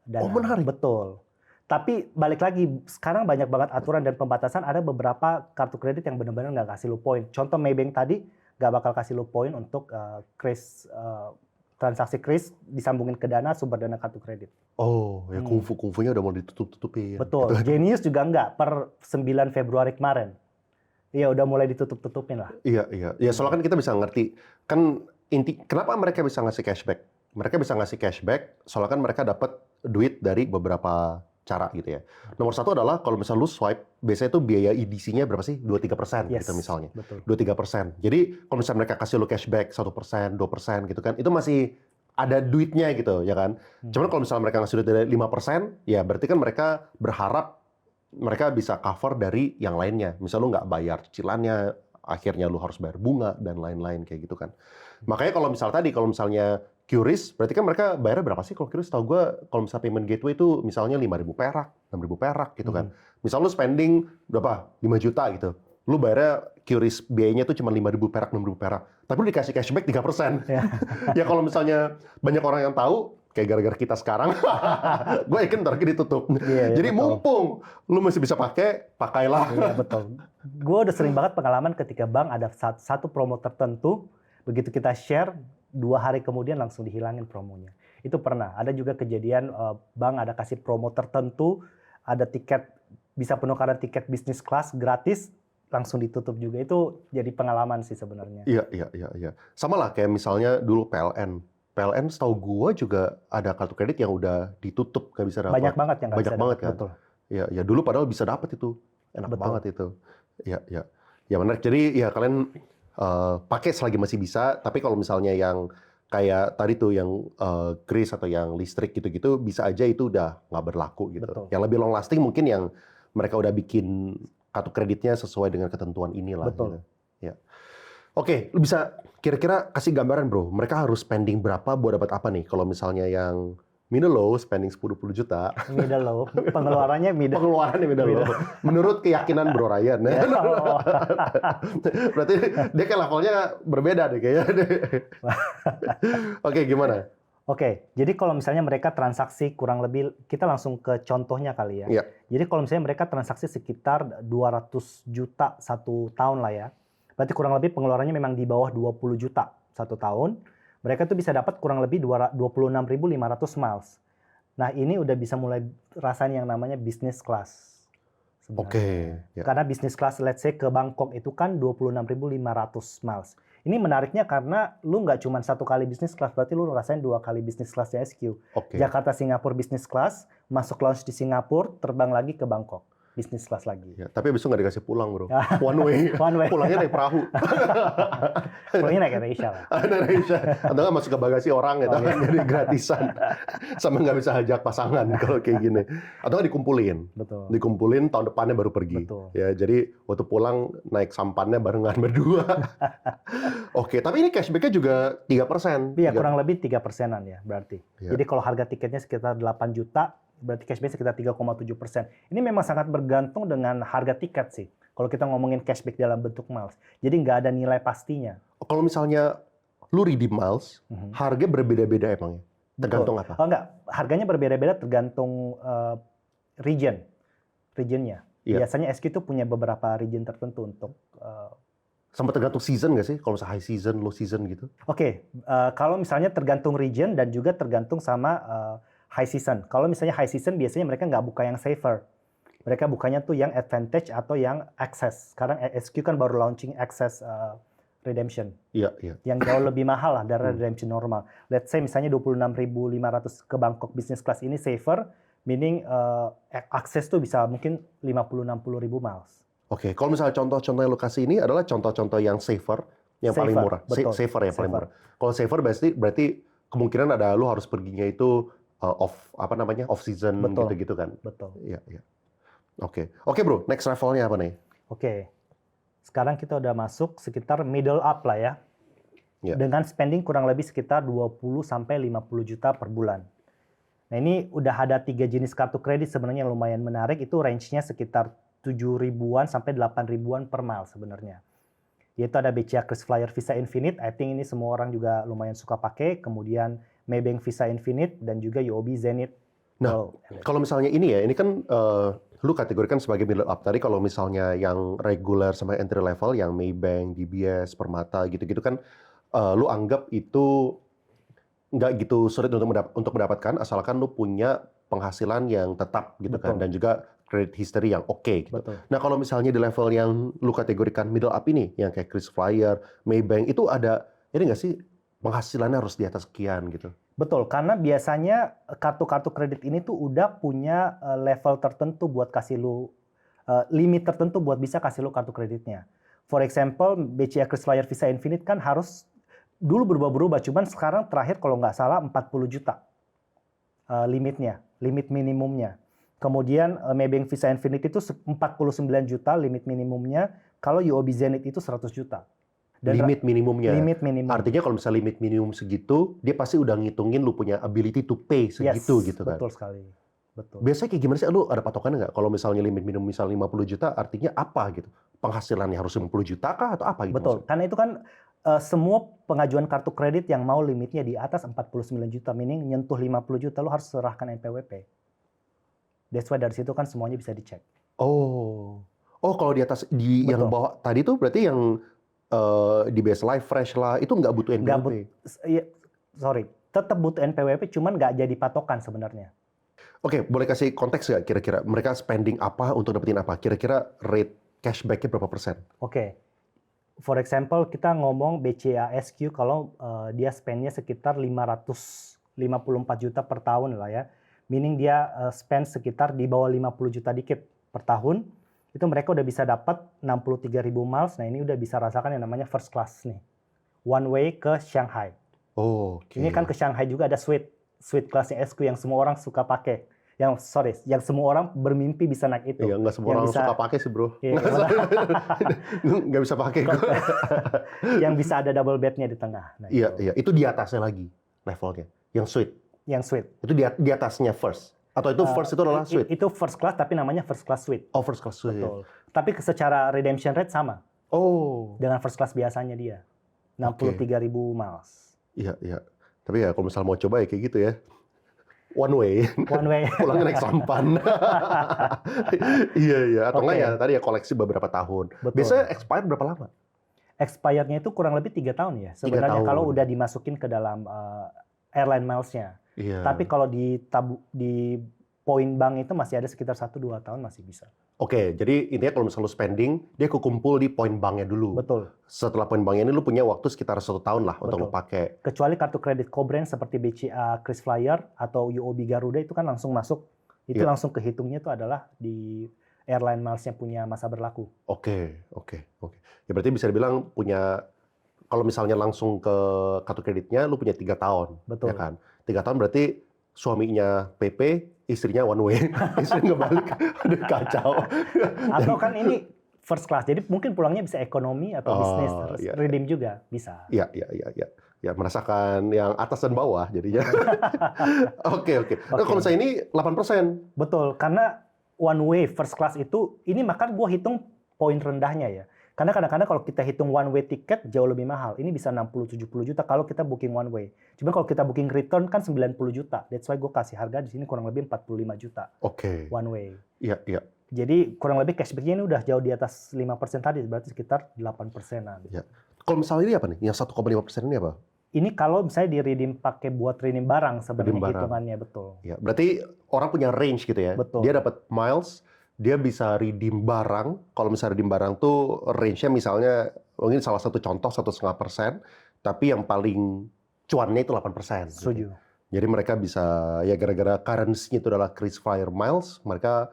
Dana. Oh, menarik. Betul. Tapi balik lagi, sekarang banyak banget aturan dan pembatasan. Ada beberapa kartu kredit yang benar-benar nggak kasih lu poin. Contoh Maybank tadi nggak bakal kasih lu poin untuk transaksi kris disambungin ke Dana, sumber dana kartu kredit. Oh, ya kungfu-kungfunya udah mau ditutup-tutupin. Betul. Gitu. Genius juga nggak per 9 Februari kemarin. Iya, udah mulai ditutup-tutupin lah. Iya. Ya, soalnya kan kita bisa ngerti. Kan kenapa mereka bisa ngasih cashback? Mereka bisa ngasih cashback soalnya kan mereka dapat duit dari beberapa cara gitu ya. Nomor satu adalah kalau misalnya lu swipe, biasanya itu biaya EDC-nya berapa sih? 2-3% gitu misalnya. Betul. 2-3%. Jadi kalau misalnya mereka kasih lu cashback 1%, 2% gitu kan, itu masih ada duitnya gitu ya kan. Cuman kalau misalnya mereka ngasih duit dari 5%, ya berarti kan mereka berharap mereka bisa cover dari yang lainnya. Misalnya lu nggak bayar cicilannya, akhirnya lu harus bayar bunga dan lain-lain kayak gitu kan. Makanya kalau misalnya QRIS, berarti kan mereka bayarnya berapa sih? Kalau QRIS tahu gue, kalau misalnya payment gateway itu misalnya 5.000 perak, 6.000 perak gitu kan. Misal lu spending berapa? 5 juta gitu. Lu bayarnya QRIS biayanya tuh cuma 5.000 perak, 6.000 perak. Tapi lu dikasih cashback 3%. Ya kalau misalnya banyak orang yang tahu, kayak gara-gara kita sekarang, gue yakin ntar ditutup. Jadi betul. Mumpung lu masih bisa pakailah. Iya, betul. Gue udah sering banget pengalaman ketika bank ada satu promo tertentu, begitu kita share, 2 hari kemudian langsung dihilangin promonya. Itu pernah. Ada juga kejadian bank ada kasih promo tertentu, ada tiket, bisa penukaran tiket bisnis kelas gratis, langsung ditutup juga. Itu jadi pengalaman sih sebenarnya. Iya. Sama lah kayak misalnya dulu PLN. PLN setahu gua juga ada kartu kredit yang udah ditutup, nggak bisa dapat. Banyak banget yang nggak bisa banget dapat. kan. Betul. Ya dulu padahal bisa dapat itu. Enak banget itu. Ya menarik. Jadi ya kalian pakai selagi masih bisa. Tapi kalau misalnya yang kayak tadi tuh yang kris atau yang listrik gitu-gitu, bisa aja itu udah nggak berlaku gitu. Betul. Yang lebih long lasting mungkin yang mereka udah bikin kartu kreditnya sesuai dengan ketentuan inilah. Betul. Gitu. Ya. Oke, lu bisa kira-kira kasih gambaran bro, mereka harus spending berapa buat dapat apa nih? Kalau misalnya yang middle low spending 10-20 juta. Middle low, pengeluarannya middle. Pengeluarannya middle low. Menurut keyakinan Bro Ryan. Berarti dia kayak levelnya berbeda deh kayaknya. Oke, gimana? Oke, jadi kalau misalnya mereka transaksi kurang lebih, kita langsung ke contohnya kali ya. Iya. Jadi kalau misalnya mereka transaksi sekitar 200 juta satu tahun lah ya. Berarti kurang lebih pengeluarannya memang di bawah 20 juta satu tahun. Mereka tuh bisa dapat kurang lebih 26.500 miles. Nah ini udah bisa mulai rasain yang namanya business class. Oke. Ya. Karena business class let's say ke Bangkok itu kan 26.500 miles. Ini menariknya karena lu nggak cuma satu kali business class, berarti lu rasain 2 kali business classnya SQ. Jakarta Singapura business class, masuk lounge di Singapura, terbang lagi ke Bangkok. Bisnis kelas lagi. Ya, tapi abis itu nggak dikasih pulang bro. One way. Pulangnya naik perahu. Pulangnya naik Asia lah. Naik Asia. Atau nggak masuk ke bagasi orang gitu. Jadi gratisan. Sama nggak bisa ajak pasangan kalau kayak gini. Atau nggak dikumpulin. Betul. Dikumpulin tahun depannya baru pergi. Betul. Ya, jadi waktu pulang naik sampannya barengan berdua. Oke, tapi ini cashback-nya juga 3%. Iya, kurang lebih 3%-an ya berarti. Ya. Jadi kalau harga tiketnya sekitar 8 juta, berarti cashback sekitar 3,7%. Ini memang sangat bergantung dengan harga tiket sih. Kalau kita ngomongin cashback dalam bentuk miles. Jadi nggak ada nilai pastinya. Kalau misalnya lu redeem miles, harga berbeda-beda emangnya? Tergantung apa? Oh enggak, harganya berbeda-beda tergantung regionnya. Iya. Biasanya SQ itu punya beberapa region tertentu untuk... Sampai tergantung season nggak sih? Kalau misalnya high season, low season gitu? Oke, kalau misalnya tergantung region dan juga tergantung sama... high season. Kalau misalnya high season biasanya mereka nggak buka yang saver. Mereka bukanya tuh yang advantage atau yang access. Sekarang SQ kan baru launching access redemption. Iya, iya. Yang jauh lebih mahal lah dari Hmm. redemption normal. Let's say misalnya 26.500 ke Bangkok business class ini safer, meaning akses tuh bisa mungkin 50-60 ribu miles. Oke, kalau misalnya contoh-contoh yang lu kasih ini adalah contoh-contoh yang safer, yang paling Safer, murah. betul. Safer yang paling Safer. murah. Kalau safer berarti kemungkinan ada lu harus perginya itu off season Betul. gitu-gitu kan. Betul. Iya, iya. Oke. Oke, Bro. Next levelnya apa nih? Oke. Sekarang kita udah masuk sekitar middle up lah ya. Ya. Dengan spending kurang lebih sekitar 20 sampai 50 juta per bulan. Nah, ini udah ada 3 jenis kartu kredit sebenarnya yang lumayan menarik. Itu range-nya sekitar 7 ribuan sampai 8 ribuan per mile sebenarnya. Yaitu ada BCA KrisFlyer Visa Infinite. I think ini semua orang juga lumayan suka pakai. Kemudian Maybank Visa Infinite dan juga UOB Zenith. Nah, kalau misalnya ini ya, ini kan lu kategorikan sebagai middle up. Tadi kalau misalnya yang regular sama entry level, yang Maybank, DBS, Permata gitu-gitu kan, lu anggap itu nggak gitu sulit untuk mendapatkan, asalkan lu punya penghasilan yang tetap gitu kan, Betul. dan juga credit history yang oke gitu. Betul. Nah, kalau misalnya di level yang lu kategorikan middle up ini, yang kayak KrisFlyer, Maybank, itu ada, ini nggak sih penghasilannya harus di atas sekian gitu? Betul, karena biasanya kartu-kartu kredit ini tuh udah punya level tertentu buat kasih lu limit tertentu buat bisa kasih lu kartu kreditnya. For example, BCA KrisFlyer Visa Infinite kan harus dulu berubah-berubah, cuman sekarang terakhir kalau nggak salah 40 juta limitnya, limit minimumnya. Kemudian Maybank Visa Infinite itu 49 juta limit minimumnya, kalau UOB Zenith itu 100 juta. Dan Limit minimumnya. limit minimum. Artinya kalau misalnya limit minimum segitu, dia pasti udah ngitungin lu punya ability to pay segitu Yes, gitu kan. betul sekali. Betul. Biasanya kayak gimana sih? Lu ada patokan nggak? Kalau misalnya limit minimum misal 50 juta, artinya apa gitu? Penghasilannya harus 50 juta kah atau apa gitu? Betul, maksudnya? karena itu kan semua pengajuan kartu kredit yang mau limitnya di atas 49 juta, meaning nyentuh 50 juta, lu harus serahkan NPWP. That's why dari situ kan semuanya bisa dicek. Oh, kalau di atas, yang Betul. bawah tadi tuh berarti yang di base life fresh lah, itu nggak butuh Nggak NPWP. tetap butuh NPWP, cuman nggak jadi patokan sebenarnya. Oke, boleh kasih konteks nggak kira-kira mereka spending apa untuk dapetin apa? Kira-kira rate cashback-nya berapa persen? Oke. For example, kita ngomong BCA SQ kalau dia spend-nya sekitar 554 juta per tahun lah ya. Meaning dia spend sekitar di bawah 50 juta dikit per tahun. Itu mereka udah bisa dapat 63.000 miles. Nah, ini udah bisa rasakan yang namanya first class nih. One way ke Shanghai. Oh, oke. Ini kan ke Shanghai juga ada suite classnya SQ yang semua orang suka pakai. Yang semua orang bermimpi bisa naik itu. Iya, nggak semua Yang orang bisa- suka pakai sih, bro. Iya, Nggak bisa pakai gue. yang bisa ada double bed-nya di tengah. Nah, Iya, itu. iya. Itu di atasnya lagi levelnya. Yang suite. Yang suite. Itu di atasnya first. Atau itu first itu adalah suite? Itu first class tapi namanya first class suite. Oh, first class suite. Betul. Tapi secara redemption rate sama Oh. dengan first class biasanya dia. 63.000 miles. Iya, iya. Tapi ya kalau misal mau coba ya kayak gitu ya. One way. One way. Pulangnya naik sampan. Iya, iya. Atau enggak Oke. ya tadi ya koleksi beberapa tahun. Betul. Biasanya expired berapa lama? Expirednya itu kurang lebih 3 tahun ya. Sebenarnya tahun. kalau udah dimasukin ke dalam airline miles-nya. Iya. Tapi kalau di poin bank itu masih ada sekitar 1-2 tahun masih bisa. Oke, jadi intinya kalau misalnya lu spending, dia kekumpul di poin banknya dulu. Betul. Setelah poin banknya ini lu punya waktu sekitar 1 tahun lah untuk lu Betul. pakai. Kecuali kartu kredit co-brand seperti BCA KrisFlyer atau UOB Garuda itu kan langsung masuk. Itu Iya. langsung kehitungnya itu adalah di airline miles-nya punya masa berlaku. Oke. Ya berarti bisa dibilang punya, kalau misalnya langsung ke kartu kreditnya, lu punya 3 tahun. Betul. Ya kan? 3 tahun berarti suaminya PP, istrinya one way. Istrinya nggak balik. Aduh, kacau. Atau kan ini first class, jadi mungkin pulangnya bisa ekonomi atau Oh, bisnis, terus iya. redeem juga bisa. Iya. Ya, merasakan yang atas dan bawah jadinya. Oke. Nah, kalau saya ini 8%. Betul, karena one way first class itu, ini maka gue hitung poin rendahnya ya. Karena kadang-kadang kalau kita hitung one way tiket jauh lebih mahal. Ini bisa 60-70 juta kalau kita booking one way. Cuma kalau kita booking return kan 90 juta. That's why gue kasih harga di sini kurang lebih 45 juta Oke. one way. Iya. Jadi kurang lebih cashback-nya ini udah jauh di atas 5% tadi, berarti sekitar 8%-an. Iya. Kalau misalnya ini apa nih? Yang 1,5% ini apa? Ini kalau misalnya di redeem pakai buat redeem barang Redeem sebenarnya barang. hitungannya, betul. Ya, berarti orang punya range gitu ya. Betul. Dia dapat miles dia bisa redeem barang. Kalau misalnya redeem barang tuh range-nya misalnya mungkin salah satu contoh 1,5%, tapi yang paling cuannya itu 8%. Gitu. Setuju. Jadi mereka bisa ya gara-gara currency itu adalah KrisFlyer miles, mereka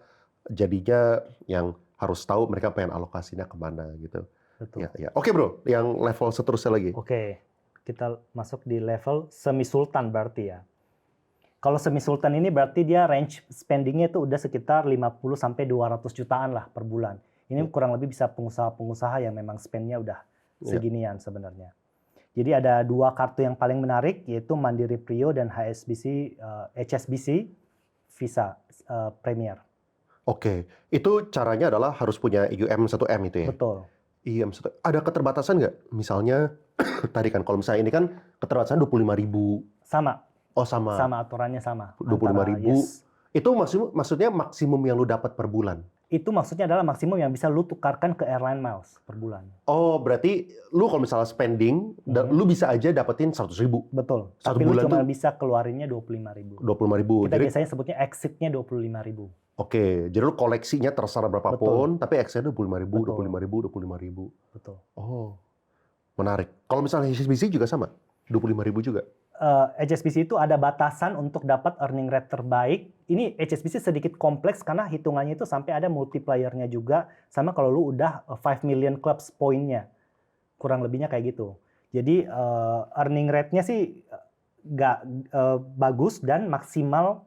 jadinya yang harus tahu mereka pengen alokasinya kemana gitu. Betul. Ya. Oke bro, yang level seterusnya lagi. Oke, kita masuk di level semi sultan berarti ya. Kalau semi sultan ini berarti dia range spendingnya itu udah sekitar 50 sampai 200 jutaan lah per bulan. Ini kurang lebih bisa pengusaha-pengusaha yang memang spendnya udah seginian sebenarnya. Jadi ada dua kartu yang paling menarik yaitu Mandiri Prio dan HSBC Visa Premier. Oke, itu caranya adalah harus punya IUM 1M itu ya? Betul. IUM 1M. Ada keterbatasan nggak? Misalnya tadi kan kalau misalnya ini kan keterbatasan 25.000. Sama. Oh sama. Sama aturannya sama. 25.000. Yes. Itu maksudnya maksimum yang lu dapat per bulan? Itu maksudnya adalah maksimum yang bisa lu tukarkan ke airline miles per bulan. Oh, berarti lu kalau misalnya spending, lu bisa aja dapetin 100.000. Betul. Satu Tapi lu bulan cuma tuh bisa keluarinnya 25.000. 25.000. Kita Jadi, biasanya sebutnya exit-nya 25.000. oke, jadi lu koleksinya terserah berapapun, tapi exit-nya 25.000, 25.000, 25.000. Betul. Oh, menarik. Kalau misalnya HSBC juga sama? 25.000 juga? HSBC itu ada batasan untuk dapat earning rate terbaik. Ini HSBC sedikit kompleks karena hitungannya itu sampai ada multiplier-nya juga. Sama kalau lu udah 5 million clubs point-nya. Kurang lebihnya kayak gitu. Jadi earning rate-nya sih nggak bagus dan maksimal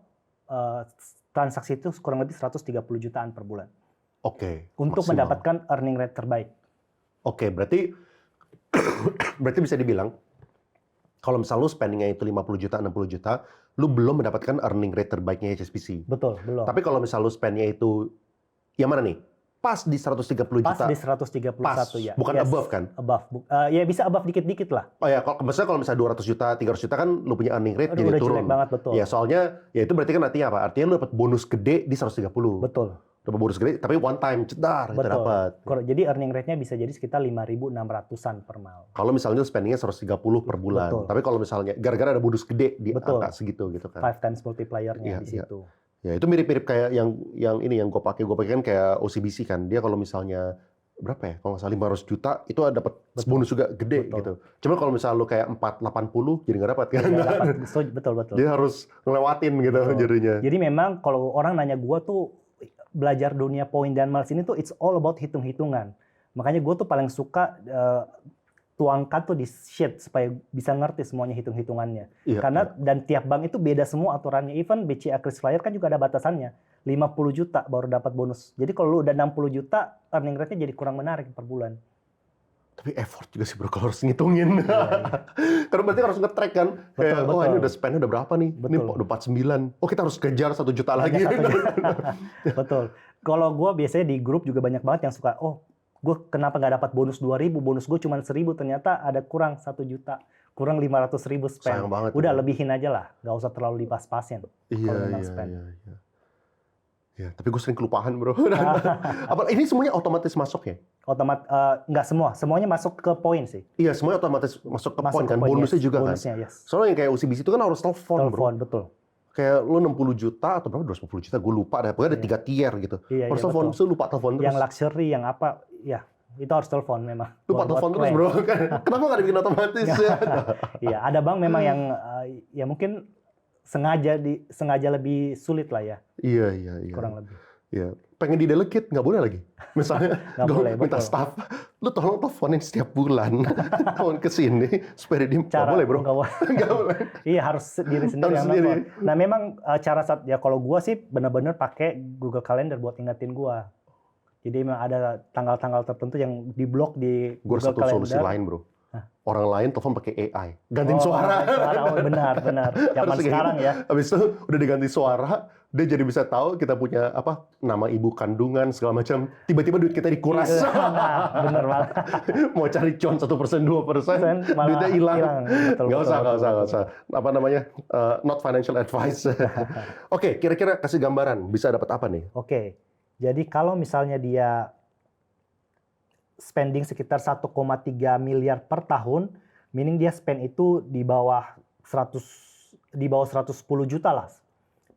transaksi itu kurang lebih 130 jutaan per bulan. Oke. Untuk maksimal. mendapatkan earning rate terbaik. Oke, berarti bisa dibilang kalau misalnya lu spendingnya itu 50 juta, 60 juta, lu belum mendapatkan earning rate terbaiknya HSBC. Betul, belum. Tapi kalau misalnya lu spendnya itu, yang mana nih? Pas di 130 Pas juta. di 131 Pas, ya. bukan above kan? Above. Ya bisa above dikit-dikit lah. Oh ya, maksudnya kalau misalnya 200 juta, 300 juta kan lu punya earning rate jadi Udah turun. jelek banget, betul. Ya soalnya, ya itu berarti kan artinya apa? Artinya lu dapat bonus gede di 130. Betul. Dapat bonus gede, tapi one time, cedar, itu dapat. Jadi earning rate-nya bisa jadi sekitar 5.600-an per mile. Kalau misalnya spendingnya 130 per bulan. Betul. Tapi kalau misalnya, gara-gara ada bonus gede di Betul. angka segitu gitu kan. 5 times multiplier-nya di situ. Ya itu mirip-mirip kayak yang ini yang gue pakai kan kayak OCBC kan. Dia kalau misalnya berapa ya? Kalau nggak salah 500 juta itu ada dapat bonus juga gede gitu. Cuma kalau misalnya lu kayak 480 jadi nggak dapat kan? Ya, betul. Dia harus ngelewatin gitu jadinya. Jadi memang kalau orang nanya gua tuh belajar dunia poin dan miles ini tuh it's all about hitung-hitungan. Makanya gue tuh paling suka tuangkan tuh di sheet supaya bisa ngerti semuanya hitung-hitungannya. Iya, Karena dan tiap bank itu beda semua aturannya. Even BCA KrisFlyer kan juga ada batasannya. 50 juta baru dapat bonus. Jadi kalau lu udah 60 juta, earning rate-nya jadi kurang menarik per bulan. Tapi effort juga sih bro kalau harus ngitungin. Karena berarti harus nge-track kan. Kayak, Betul. ini udah spend-nya udah berapa nih? Ini udah 49. Oh kita harus kejar 1 juta lagi. Betul. Kalau gue biasanya di grup juga banyak banget yang suka, gue kenapa nggak dapat bonus 2.000, bonus gue cuma 1.000, ternyata ada kurang 1 juta, kurang 500.000 spend. Sayang banget. Udah lebihin aja lah, nggak usah terlalu dipas-pasin. Iya. Ya, tapi gue sering kelupaan bro. Apa ini semuanya otomatis masuk ya? Nggak semua, semuanya masuk ke poin sih. Iya, semuanya otomatis masuk ke poin kan. Bonusnya juga kan. Soalnya yang kayak OCBC itu kan harus telepon bro. Betul. Kayak lu 60 juta atau berapa? 250 juta, gue lupa deh. Pokoknya ada 3 tier gitu. Iya, harus telepon, lu lupa telepon terus. Yang luxury, yang apa, ya itu harus telepon memang. Lupa telepon terus bro. Kenapa nggak dibikin otomatis ya? Iya, ada bank memang yang ya mungkin sengaja lebih sulit lah ya. Iya. Kurang lebih. Iya. Pengen di delegate nggak boleh lagi. Misalnya gue minta betul. staff, lu tolong teleponin setiap bulan, tolong ke sini supaya dia nggak boleh bro. Nggak boleh. Iya harus diri sendiri yang nelfon. Nah memang cara ya kalau gue sih benar-benar pakai Google Calendar buat ingetin gue. Jadi memang ada tanggal-tanggal tertentu yang diblok di Google Calendar. Gue ada satu solusi lain bro. Orang lain telepon pakai AI, gantiin suara. Benar. Zaman sekarang ya. Habis itu udah diganti suara, dia jadi bisa tahu kita punya apa nama ibu kandungan segala macam. Tiba-tiba duit kita dikuras. Bener banget. Mau cari cuan 1%, 2%, duitnya hilang. Nggak usah. Apa namanya? Not financial advice. Oke, kira-kira kasih gambaran bisa dapat apa nih? Oke, jadi kalau misalnya dia spending sekitar 1,3 miliar per tahun, meaning dia spend itu di bawah 110 juta lah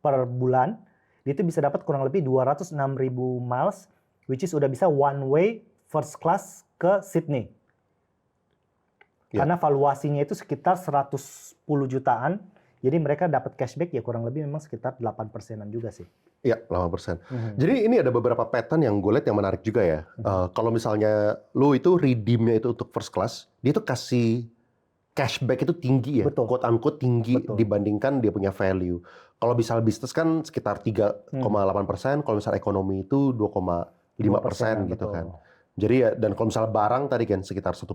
per bulan. dia itu bisa dapat kurang lebih 206.000 miles, which is udah bisa one way first class ke Sydney. Ya. Karena valuasinya itu sekitar 110 jutaan, jadi mereka dapat cashback ya kurang lebih memang sekitar 8%-an juga sih. Iya, 8%. Jadi ini ada beberapa pattern yang gue lihat yang menarik juga ya. Kalau misalnya lu itu redeem-nya itu untuk first class, dia tuh kasih cashback itu tinggi ya, Betul. quote unquote tinggi Betul. dibandingkan dia punya value. Kalau misal bisnis kan sekitar 3,8%, kalau misal ekonomi itu 2,5% gitu betul. kan. Jadi ya, dan kalau misal barang tadi kan sekitar 1%.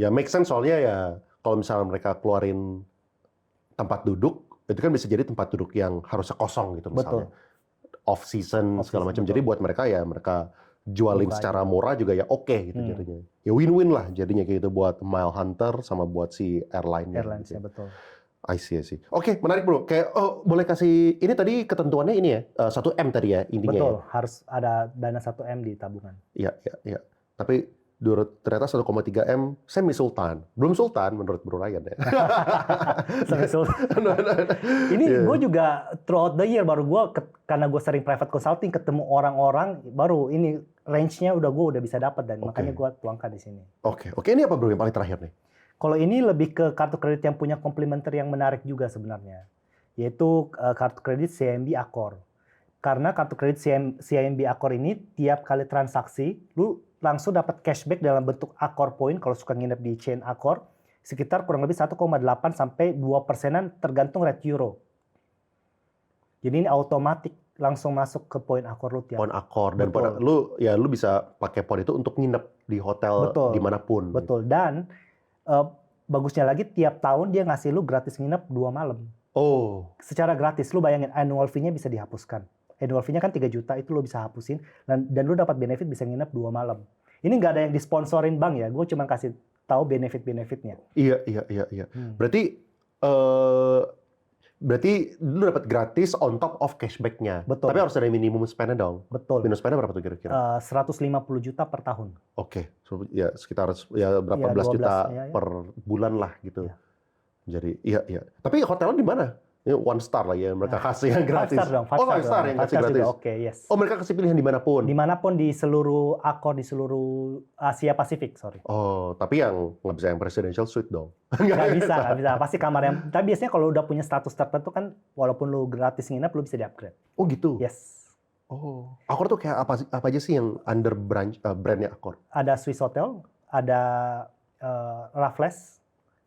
Ya make sense soalnya ya kalau misalnya mereka keluarin tempat duduk, itu kan bisa jadi tempat duduk yang harusnya kosong gitu misalnya. Off season segala macam. Jadi buat mereka ya mereka jualin Buka secara aja. murah juga ya oke gitu jadinya. Ya win-win lah jadinya kayak gitu buat Mile Hunter sama buat si airline-nya. Airlines-nya gitu. betul. I see. Oke, menarik bro. Kayak boleh kasih ini tadi ketentuannya ini ya 1M tadi ya intinya. Betul, Ya? harus ada dana 1M di tabungan. Iya. Tapi ternyata 1,3M semi sultan. Belum sultan menurut Bro Ryan ya. Sampai sultan. Ini gue juga throughout the year baru gue karena gue sering private consulting ketemu orang-orang baru ini range-nya gue udah bisa dapat dan makanya gue tuangkan di sini. Oke. Ini apa bro yang paling terakhir nih? Kalau ini lebih ke kartu kredit yang punya komplementer yang menarik juga sebenarnya, yaitu kartu kredit CIMB Accor. Karena kartu kredit CIMB Accor ini tiap kali transaksi lu langsung dapat cashback dalam bentuk Accor Point kalau suka nginep di chain Accor sekitar kurang lebih 1,8 sampai 2%-an tergantung rate euro. Jadi ini otomatis langsung masuk ke poin Accor lu tiap. Poin Accor dan lu bisa pakai poin itu untuk nginep di hotel dimanapun. Betul. Dan bagusnya lagi tiap tahun dia ngasih lu gratis nginep 2 malam. Oh. Secara gratis lu bayangin annual fee-nya bisa dihapuskan. Annual fee-nya kan 3 juta itu lo bisa hapusin dan lu dapat benefit bisa nginep 2 malam. Ini nggak ada yang disponsorin bank ya, gue cuma kasih tahu benefit-benefitnya. Iya. Berarti lu dapat gratis on top of cashback-nya. Betul. Tapi harus ada minimum spend-nya dong. Betul. Minimum spend-nya berapa tuh kira-kira? 150 juta per tahun. Oke. So, ya sekitar berapa belas juta per bulan lah gitu. Ya. Jadi iya. Tapi hotelnya di mana? Ini 1 star lah ya mereka kasih yang gratis. 5 star dong. 5 star yang kasih gratis. Oke, yes. Oh mereka kasih pilihan dimanapun. Dimanapun di seluruh Accor di seluruh Asia Pasifik, sorry. Oh tapi yang nggak bisa yang presidential suite dong. Nggak bisa. Pasti kamar yang. Tapi biasanya kalau udah punya status tertentu kan, walaupun lu gratis nginep lu bisa di upgrade. Oh gitu. Yes. Oh. Accor tuh kayak apa aja sih yang under brandnya Accor? Ada Swiss Hotel, ada Raffles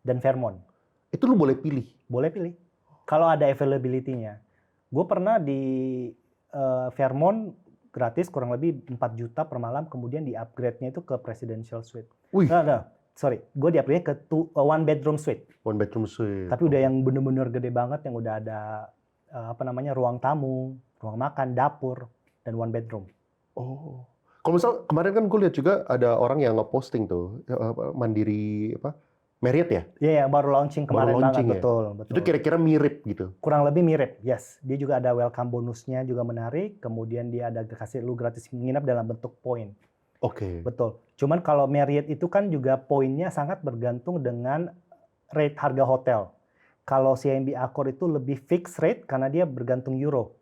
dan Fairmont. Itu lu boleh pilih. Boleh pilih. Kalau ada availability-nya. Gue pernah di Fairmont gratis kurang lebih 4 juta per malam, kemudian di upgrade-nya itu ke presidential suite. Wih. Sorry, gue di upgrade ke 1 bedroom suite. 1 bedroom suite. Tapi udah yang bener-bener gede banget, yang udah ada ruang tamu, ruang makan, dapur, dan 1 bedroom. Oh. Kalau misal kemarin kan gue lihat juga ada orang yang nge-posting tuh Mandiri Marriott ya? Iya, baru launching kemarin banget, betul. Itu kira-kira mirip gitu? Kurang lebih mirip, yes. Dia juga ada welcome bonusnya juga menarik, kemudian dia ada kasih lu gratis nginap dalam bentuk poin. Oke. Betul. Cuman kalau Marriott itu kan juga poinnya sangat bergantung dengan rate harga hotel. Kalau CIMB Accor itu lebih fixed rate karena dia bergantung euro.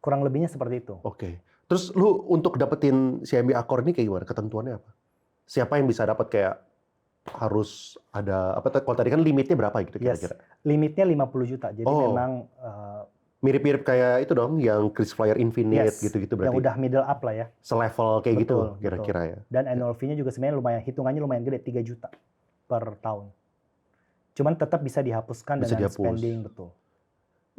Kurang lebihnya seperti itu. Oke. Terus lu untuk dapetin CIMB Accor ini kayak gimana? Ketentuannya apa? Siapa yang bisa dapat kayak harus ada kalau tadi kan limitnya berapa gitu kira-kira? Yes, limitnya 50 juta. Jadi memang mirip-mirip kayak itu dong yang KrisFlyer Infinite gitu-gitu berarti. Yang udah middle up lah ya. Selevel kayak gitu kira-kira ya. Dan annual fee-nya juga sebenarnya hitungannya lumayan gede, 3 juta per tahun. Cuman tetap bisa dihapuskan dengan spending, betul.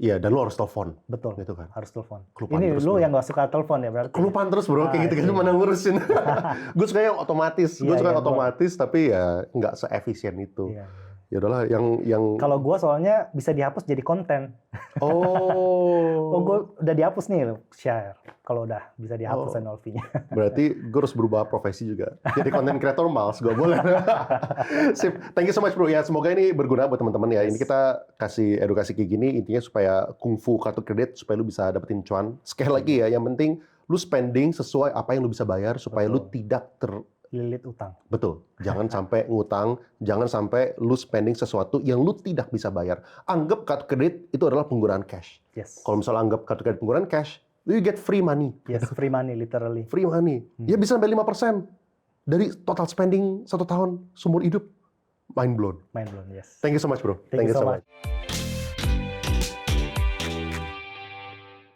Iya, dan lu harus telepon. Betul, gitu kan. harus telepon. Kelupaan ini terus, lu bro. yang gak suka telepon ya berarti? Kelupaan terus bro, kayak gitu-gitu mana ngurusin. Gue suka yang otomatis, otomatis tapi ya nggak seefisien itu. Iya. Ya udahlah, yang. Kalau gue soalnya bisa dihapus jadi konten. Oh. Gue udah dihapus nih, share. Kalau udah bisa dihapus annual fee-nya. Berarti gue harus berubah profesi juga. Jadi content creator males, gue boleh. Sip, thank you so much bro. Ya semoga ini berguna buat teman-teman ya. Ini kita kasih edukasi kayak gini, intinya supaya kungfu kartu kredit, supaya lu bisa dapetin cuan. Sekali lagi ya, yang penting lu spending sesuai apa yang lu bisa bayar, supaya lu tidak lilit utang. Betul. Jangan sampai ngutang, jangan sampai lu spending sesuatu yang lu tidak bisa bayar. Anggap kartu kredit itu adalah penggunaan cash. Yes. Kalau misalnya anggap kartu kredit penggunaan cash, you get free money. Yes, free money literally. Free money. Ya bisa sampai 5% dari total spending 1 tahun seumur hidup. Mind blown. Mind blown, yes. Thank you so much, bro. Thank you so much.